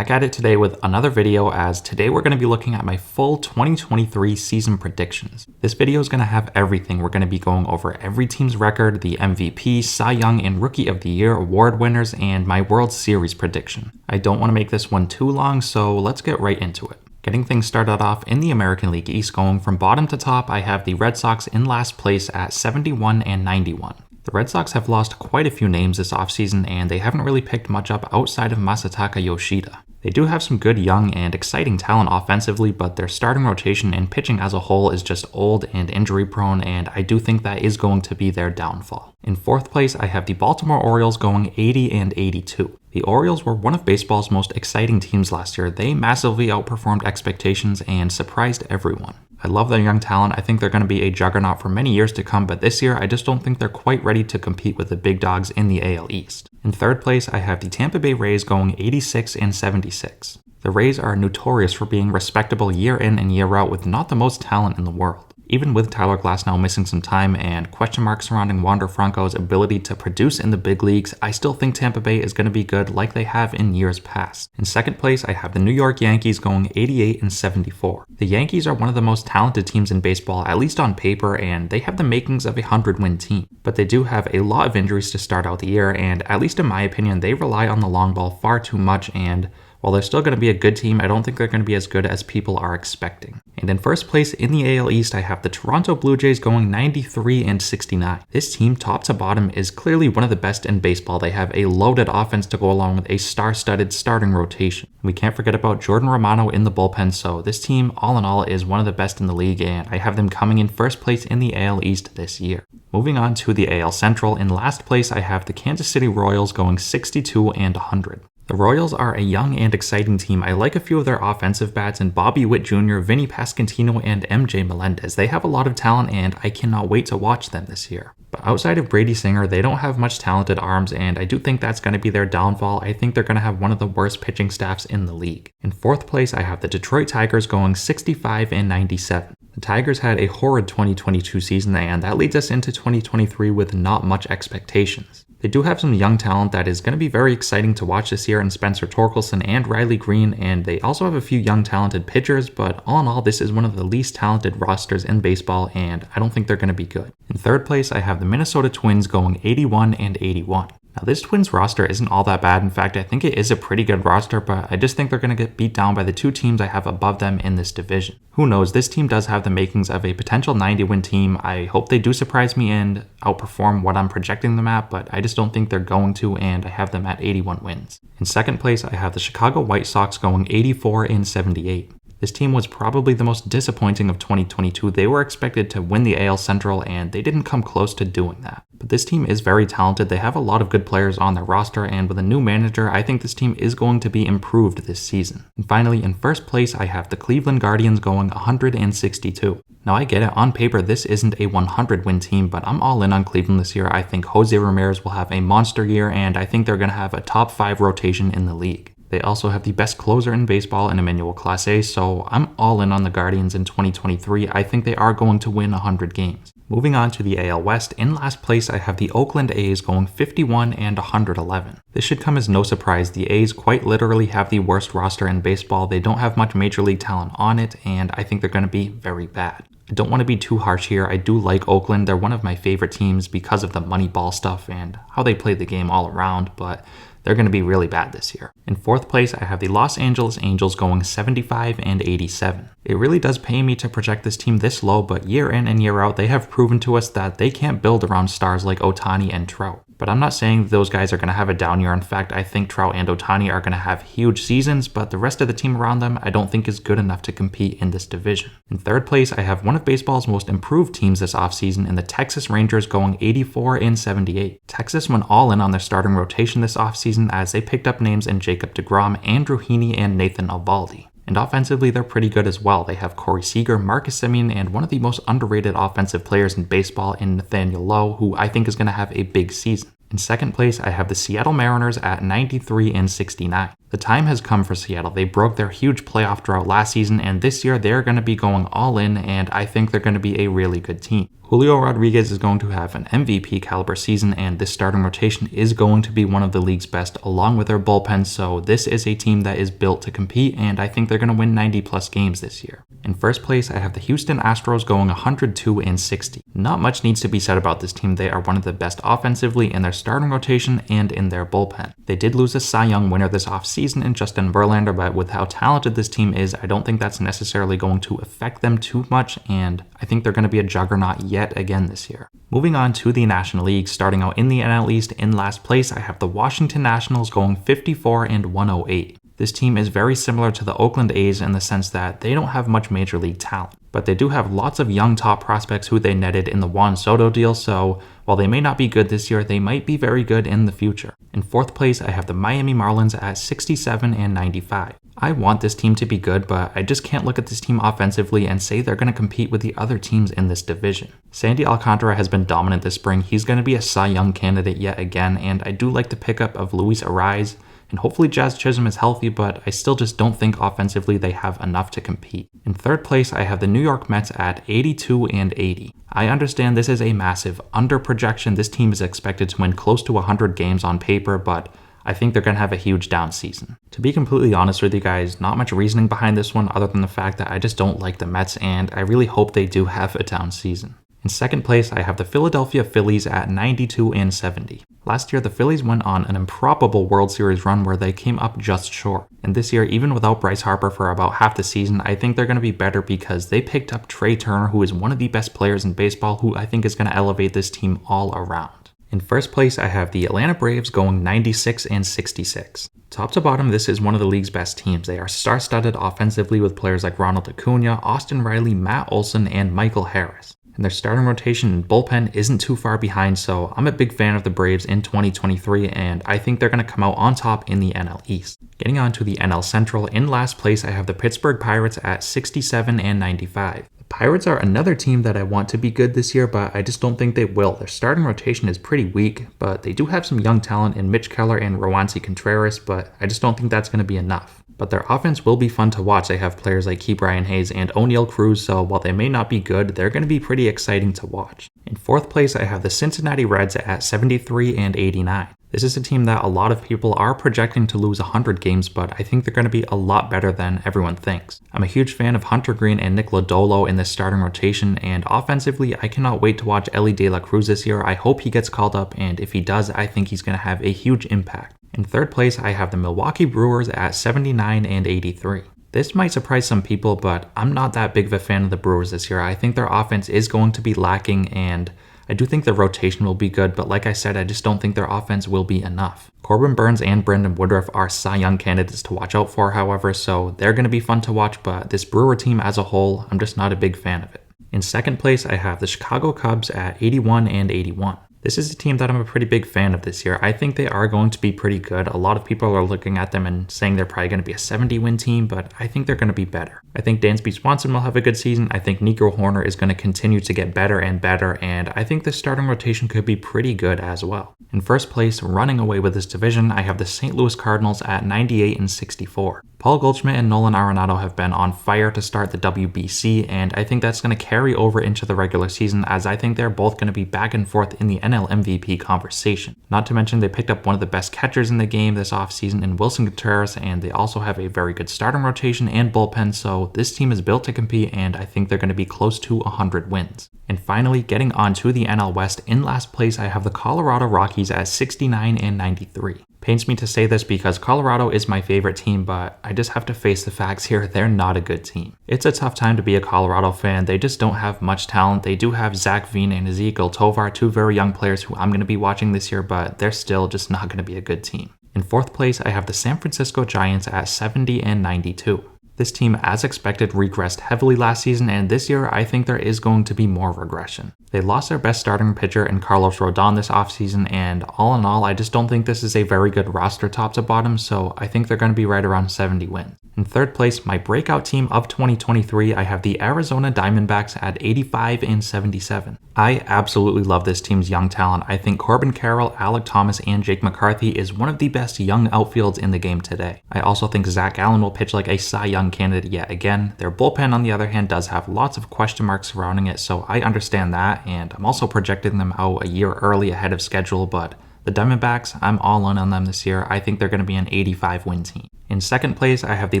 Back at it today with another video, as today we're going to be looking at my full 2023 season predictions. This video is going to have everything. We're going to be going over every team's record, the MVP, Cy Young, and Rookie of the Year award winners, and my World Series prediction. I don't want to make this one too long, so let's get right into it. Getting things started off in the American League East, going from bottom to top, I have the Red Sox in last place at 71 and 91. The Red Sox have lost quite a few names this offseason, and they haven't really picked much up outside of Masataka Yoshida. They do have some good young and exciting talent offensively, but their starting rotation and pitching as a whole is just old and injury prone, and I do think that is going to be their downfall. In fourth place, I have the Baltimore Orioles going 80 and 82. The Orioles were one of baseball's most exciting teams last year. They massively outperformed expectations and surprised everyone. I love their young talent. I think they're going to be a juggernaut for many years to come, but this year I just don't think they're quite ready to compete with the big dogs in the AL East. In third place, I have the Tampa Bay Rays going 86 and 76. The Rays are notorious for being respectable year in and year out with not the most talent in the world. Even with Tyler Glasnow missing some time and question marks surrounding Wander Franco's ability to produce in the big leagues, I still think Tampa Bay is going to be good like they have in years past. In second place, I have the New York Yankees going 88 and 74. The Yankees are one of the most talented teams in baseball, at least on paper, and they have the makings of a 100-win team. But they do have a lot of injuries to start out the year, and at least in my opinion, they rely on the long ball far too much, and while they're still going to be a good team, I don't think they're going to be as good as people are expecting. And in first place in the AL East, I have the Toronto Blue Jays going 93 and 69. This team, top to bottom, is clearly one of the best in baseball. They have a loaded offense to go along with a star-studded starting rotation. We can't forget about Jordan Romano in the bullpen, so this team, all in all, is one of the best in the league, and I have them coming in first place in the AL East this year. Moving on to the AL Central, in last place, I have the Kansas City Royals going 62 and 100. The Royals are a young and exciting team. I like a few of their offensive bats in Bobby Witt Jr., Vinny Pasquantino, and MJ Melendez. They have a lot of talent, and I cannot wait to watch them this year. But outside of Brady Singer, they don't have much talented arms, and I do think that's going to be their downfall. I think they're going to have one of the worst pitching staffs in the league. In fourth place, I have the Detroit Tigers going 65 and 97. The Tigers had a horrid 2022 season, and that leads us into 2023 with not much expectations. They do have some young talent that is going to be very exciting to watch this year in Spencer Torkelson and Riley Green, and they also have a few young talented pitchers, but all in all, this is one of the least talented rosters in baseball, and I don't think they're going to be good. In third place, I have the Minnesota Twins going 81 and 81. Now, this Twins roster isn't all that bad. In fact, I think it is a pretty good roster, but I just think they're going to get beat down by the two teams I have above them in this division. Who knows? This team does have the makings of a potential 90-win team. I hope they do surprise me and outperform what I'm projecting them at, but I just don't think they're going to, and I have them at 81 wins. In second place, I have the Chicago White Sox going 84 and 78. This team was probably the most disappointing of 2022. They were expected to win the AL Central, and they didn't come close to doing that. But this team is very talented. They have a lot of good players on their roster, and with a new manager, I think this team is going to be improved this season. And finally, in first place, I have the Cleveland Guardians going 162. Now, I get it. On paper, this isn't a 100-win team, but I'm all in on Cleveland this year. I think Jose Ramirez will have a monster year, and I think they're going to have a top 5 rotation in the league. They also have the best closer in baseball in Emmanuel Clase, so I'm all in on the Guardians in 2023. I think they are going to win 100 games. Moving on to the AL West, in last place I have the Oakland A's going 51 and 111. This should come as no surprise. The A's quite literally have the worst roster in baseball. They don't have much major league talent on it, and I think they're going to be very bad. I don't want to be too harsh here. I do like Oakland. They're one of my favorite teams because of the money ball stuff and how they play the game all around, but they're going to be really bad this year. In fourth place, I have the Los Angeles Angels going 75 and 87. It really does pay me to project this team this low, but year in and year out, they have proven to us that they can't build around stars like Ohtani and Trout. But I'm not saying those guys are going to have a down year. In fact, I think Trout and Ohtani are going to have huge seasons, but the rest of the team around them I don't think is good enough to compete in this division. In third place, I have one of baseball's most improved teams this offseason in the Texas Rangers going 84 and 78. Texas went all in on their starting rotation this offseason as they picked up names in Jacob deGrom, Andrew Heaney, and Nathan Eovaldi. And offensively, they're pretty good as well. They have Corey Seager, Marcus Semien, and one of the most underrated offensive players in baseball in Nathaniel Lowe, who I think is going to have a big season. In second place, I have the Seattle Mariners at 93 and 69. The time has come for Seattle. They broke their huge playoff drought last season, and this year they're going to be going all in, and I think they're going to be a really good team. Julio Rodriguez is going to have an MVP caliber season, and this starting rotation is going to be one of the league's best along with their bullpen, so this is a team that is built to compete, and I think they're going to win 90 plus games this year. In first place, I have the Houston Astros going 102-60. Not much needs to be said about this team. They are one of the best offensively in their starting rotation and in their bullpen. They did lose a Cy Young winner this offseason in Justin Verlander, but with how talented this team is, I don't think that's necessarily going to affect them too much, and I think they're going to be a juggernaut yet again this year. Moving on to the National League, starting out in the NL East, in last place, I have the Washington Nationals going 54-108. This team is very similar to the Oakland A's in the sense that they don't have much major league talent, but they do have lots of young top prospects who they netted in the Juan Soto deal, so while they may not be good this year, they might be very good in the future. In fourth place, I have the Miami Marlins at 67-95. I want this team to be good, but I just can't look at this team offensively and say they're going to compete with the other teams in this division. Sandy Alcantara has been dominant this spring. He's going to be a Cy Young candidate yet again, and I do like the pickup of Luis Arraez, and hopefully Jazz Chisholm is healthy, but I still just don't think offensively they have enough to compete. In third place, I have the New York Mets at 82-80. I understand this is a massive under projection. This team is expected to win close to 100 games on paper, but I think they're going to have a huge down season. To be completely honest with you guys, not much reasoning behind this one other than the fact that I just don't like the Mets, and I really hope they do have a down season. In second place, I have the Philadelphia Phillies at 92-70. Last year, the Phillies went on an improbable World Series run where they came up just short. And this year, even without Bryce Harper for about half the season, I think they're going to be better because they picked up Trey Turner, who is one of the best players in baseball, who I think is going to elevate this team all around. In first place, I have the Atlanta Braves going 96-66. Top to bottom, this is one of the league's best teams. They are star-studded offensively with players like Ronald Acuna, Austin Riley, Matt Olson, and Michael Harris. And their starting rotation and bullpen isn't too far behind, so I'm a big fan of the Braves in 2023, and I think they're going to come out on top in the NL East. Getting on to the NL Central, in last place, I have the Pittsburgh Pirates at 67-95. Pirates are another team that I want to be good this year, but I just don't think they will. Their starting rotation is pretty weak, but they do have some young talent in Mitch Keller and Roansy Contreras, but I just don't think that's going to be enough. But their offense will be fun to watch. They have players like Ke'Bryan Hayes and O'Neal Cruz, so while they may not be good, they're going to be pretty exciting to watch. In fourth place, I have the Cincinnati Reds at 73-89. This is a team that a lot of people are projecting to lose 100 games, but I think they're going to be a lot better than everyone thinks. I'm a huge fan of Hunter Green and Nick Lodolo in this starting rotation, and offensively, I cannot wait to watch Elly De La Cruz this year. I hope he gets called up, and if he does, I think he's going to have a huge impact. In third place, I have the Milwaukee Brewers at 79-83. This might surprise some people, but I'm not that big of a fan of the Brewers this year. I think their offense is going to be lacking, and I do think their rotation will be good, but like I said, I just don't think their offense will be enough. Corbin Burns and Brandon Woodruff are Cy Young candidates to watch out for, however, so they're going to be fun to watch, but this Brewer team as a whole, I'm just not a big fan of it. In second place, I have the Chicago Cubs at 81-81. This is a team that I'm a pretty big fan of this year. I think they are going to be pretty good. A lot of people are looking at them and saying they're probably going to be a 70-win team, but I think they're going to be better. I think Dansby Swanson will have a good season. I think Nico Hoerner is going to continue to get better and better, and I think the starting rotation could be pretty good as well. In first place, running away with this division, I have the St. Louis Cardinals at 98-64. Paul Goldschmidt and Nolan Arenado have been on fire to start the WBC, and I think that's going to carry over into the regular season, as I think they're both going to be back and forth in the NL MVP conversation. Not to mention they picked up one of the best catchers in the game this offseason in Wilson Contreras, and they also have a very good starting rotation and bullpen, so this team is built to compete, and I think they're going to be close to 100 wins. And finally, getting on to the NL West, in last place I have the Colorado Rockies at 69-93. Pains me to say this because Colorado is my favorite team, but I just have to face the facts here. They're not a good team. It's a tough time to be a Colorado fan. They just don't have much talent. They do have Zach Veen and Ezekiel Tovar, two very young players who I'm going to be watching this year, but they're still just not going to be a good team. In fourth place, I have the San Francisco Giants at 70-92. This team, as expected, regressed heavily last season, and this year I think there is going to be more regression. They lost their best starting pitcher in Carlos Rodon this offseason, and all in all, I just don't think this is a very good roster top to bottom, so I think they're going to be right around 70 wins. In third place, my breakout team of 2023, I have the Arizona Diamondbacks at 85-77. I absolutely love this team's young talent. I think Corbin Carroll, Alek Thomas, and Jake McCarthy is one of the best young outfields in the game today. I also think Zach Allen will pitch like a Cy Young candidate yet again. Their bullpen, on the other hand, does have lots of question marks surrounding it, so I understand that, and I'm also projecting them out a year early ahead of schedule, but the Diamondbacks, I'm all in on them this year. I think they're going to be an 85-win team. In second place, I have the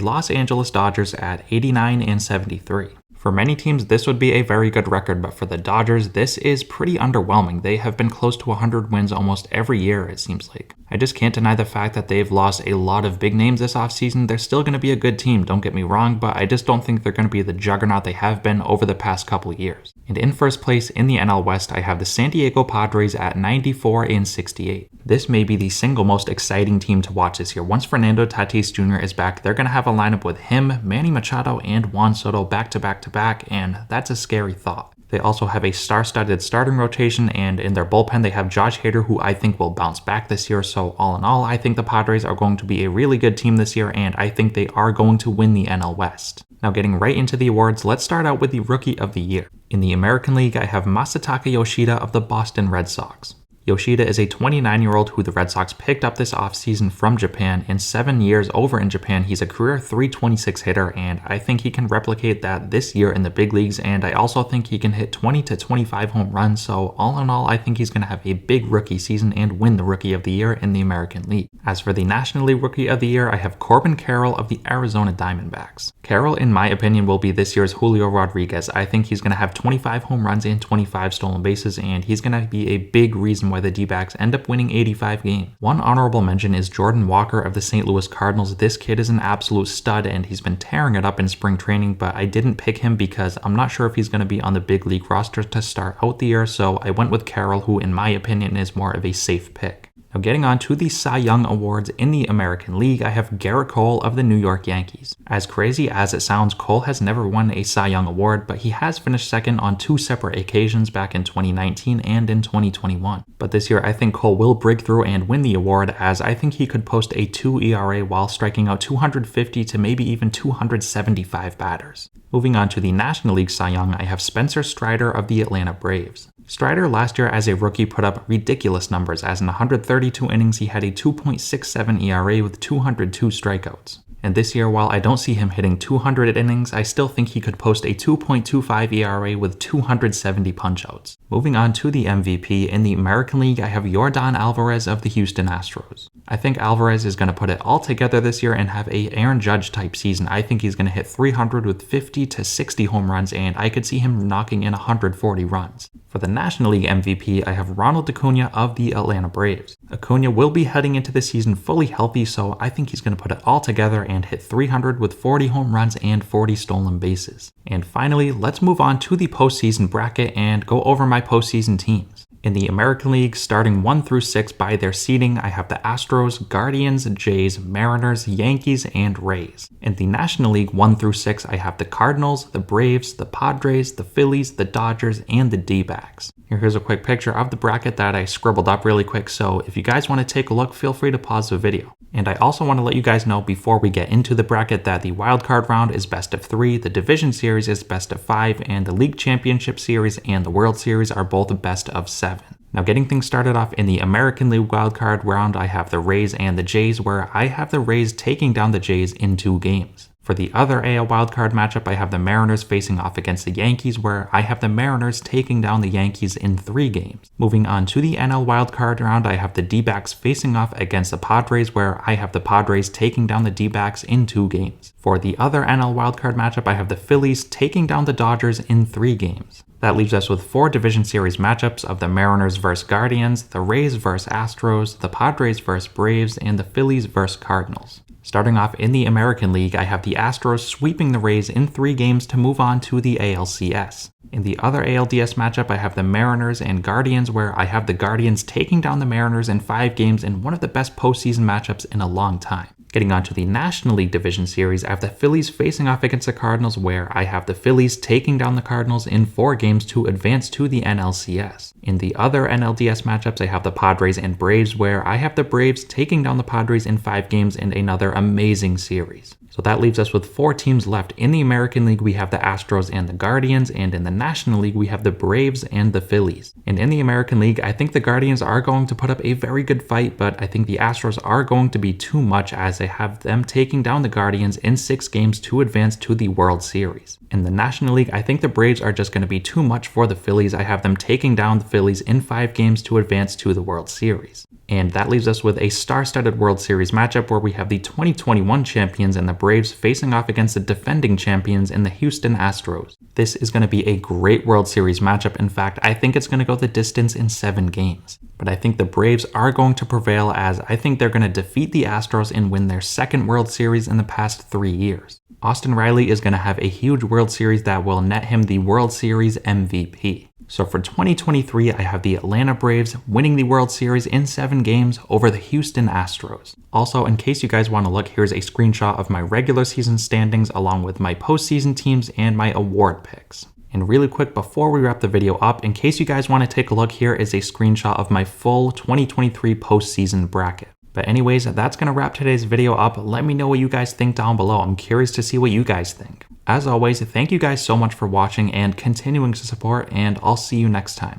Los Angeles Dodgers at 89-73. For many teams, this would be a very good record, but for the Dodgers, this is pretty underwhelming. They have been close to 100 wins almost every year, it seems like. I just can't deny the fact that they've lost a lot of big names this offseason. They're still going to be a good team, don't get me wrong, but I just don't think they're going to be the juggernaut they have been over the past couple years. And in first place in the NL West, I have the San Diego Padres at 94-68. This may be the single most exciting team to watch this year. Once Fernando Tatis Jr. is back, they're going to have a lineup with him, Manny Machado, and Juan Soto back to back, and that's a scary thought. They also have a star-studded starting rotation, and in their bullpen, they have Josh Hader, who I think will bounce back this year. So all in all, I think the Padres are going to be a really good team this year, and I think they are going to win the NL West. Now getting right into the awards, let's start out with the Rookie of the Year. In the American League, I have Masataka Yoshida of the Boston Red Sox. Yoshida is a 29-year-old who the Red Sox picked up this offseason from Japan. In 7 years over in Japan, he's a career .326 hitter, and I think he can replicate that this year in the big leagues, and I also think he can hit 20 to 25 home runs, so all in all, I think he's going to have a big rookie season and win the Rookie of the Year in the American League. As for the National League Rookie of the Year, I have Corbin Carroll of the Arizona Diamondbacks. Carroll, in my opinion, will be this year's Julio Rodriguez. I think he's going to have 25 home runs and 25 stolen bases, and he's going to be a big reason why the D-backs end up winning 85 games. One honorable mention is Jordan Walker of the St. Louis Cardinals. This kid is an absolute stud, and he's been tearing it up in spring training, but I didn't pick him because I'm not sure if he's going to be on the big league roster to start out the year, so I went with Carroll, who in my opinion is more of a safe pick. Now getting on to the Cy Young Awards in the American League, I have Gerrit Cole of the New York Yankees. As crazy as it sounds, Cole has never won a Cy Young Award, but he has finished second on 2 separate occasions back in 2019 and in 2021. But this year, I think Cole will break through and win the award, as I think he could post a 2 ERA while striking out 250 to maybe even 275 batters. Moving on to the National League Cy Young, I have Spencer Strider of the Atlanta Braves. Strider last year as a rookie put up ridiculous numbers, as in 132 innings he had a 2.67 ERA with 202 strikeouts. And this year, while I don't see him hitting 200 innings, I still think he could post a 2.25 ERA with 270 punchouts. Moving on to the MVP, in the American League, I have Yordan Alvarez of the Houston Astros. I think Alvarez is going to put it all together this year and have a Aaron Judge type season. I think he's going to hit 300 with 50 to 60 home runs, and I could see him knocking in 140 runs. For the National League MVP, I have Ronald Acuna of the Atlanta Braves. Acuna will be heading into the season fully healthy, so I think he's going to put it all together and hit 300 with 40 home runs and 40 stolen bases. And finally, let's move on to the postseason bracket and go over my postseason teams. In the American League, starting 1 through 6 by their seeding, I have the Astros, Guardians, Jays, Mariners, Yankees, and Rays. In the National League 1 through 6, I have the Cardinals, the Braves, the Padres, the Phillies, the Dodgers, and the D-backs. Here's a quick picture of the bracket that I scribbled up really quick, so if you guys want to take a look, feel free to pause the video. And I also want to let you guys know before we get into the bracket that the wildcard round is best of 3, the division series is best of 5, and the league championship series and the World Series are both best of 7. Now getting things started off in the American League wildcard round, I have the Rays and the Jays, where I have the Rays taking down the Jays in 2 games. For the other AL wildcard matchup, I have the Mariners facing off against the Yankees, where I have the Mariners taking down the Yankees in 3 games. Moving on to the NL wildcard round, I have the D-backs facing off against the Padres, where I have the Padres taking down the D-backs in 2 games. For the other NL wildcard matchup, I have the Phillies taking down the Dodgers in 3 games. That leaves us with 4 division series matchups of the Mariners vs. Guardians, the Rays vs. Astros, the Padres vs. Braves, and the Phillies vs. Cardinals. Starting off in the American League, I have the Astros sweeping the Rays in 3 games to move on to the ALCS. In the other ALDS matchup, I have the Mariners and Guardians, where I have the Guardians taking down the Mariners in 5 games in one of the best postseason matchups in a long time. Getting on to the National League Division Series, I have the Phillies facing off against the Cardinals, where I have the Phillies taking down the Cardinals in 4 games to advance to the NLCS. In the other NLDS matchups, I have the Padres and Braves, where I have the Braves taking down the Padres in 5 games in another amazing series. So that leaves us with 4 teams left. In the American League, we have the Astros and the Guardians, and in the National League, we have the Braves and the Phillies. And in the American League, I think the Guardians are going to put up a very good fight, but I think the Astros are going to be too much, as I have them taking down the Guardians in 6 games to advance to the World Series. In the National League, I think the Braves are just going to be too much for the Phillies. I have them taking down the Phillies in 5 games to advance to the World Series. And that leaves us with a star-studded World Series matchup where we have the 2021 champions and the Braves facing off against the defending champions in the Houston Astros. This is going to be a great World Series matchup. In fact, I think it's going to go the distance in 7 games. But I think the Braves are going to prevail, as I think they're going to defeat the Astros and win their 2nd World Series in the past 3 years. Austin Riley is going to have a huge World Series that will net him the World Series MVP. So for 2023, I have the Atlanta Braves winning the World Series in 7 games over the Houston Astros. Also, in case you guys want to look, here's a screenshot of my regular season standings along with my postseason teams and my award picks. And really quick, before we wrap the video up, in case you guys want to take a look, here is a screenshot of my full 2023 postseason bracket. But anyways, that's going to wrap today's video up. Let me know what you guys think down below. I'm curious to see what you guys think. As always, thank you guys so much for watching and continuing to support, and I'll see you next time.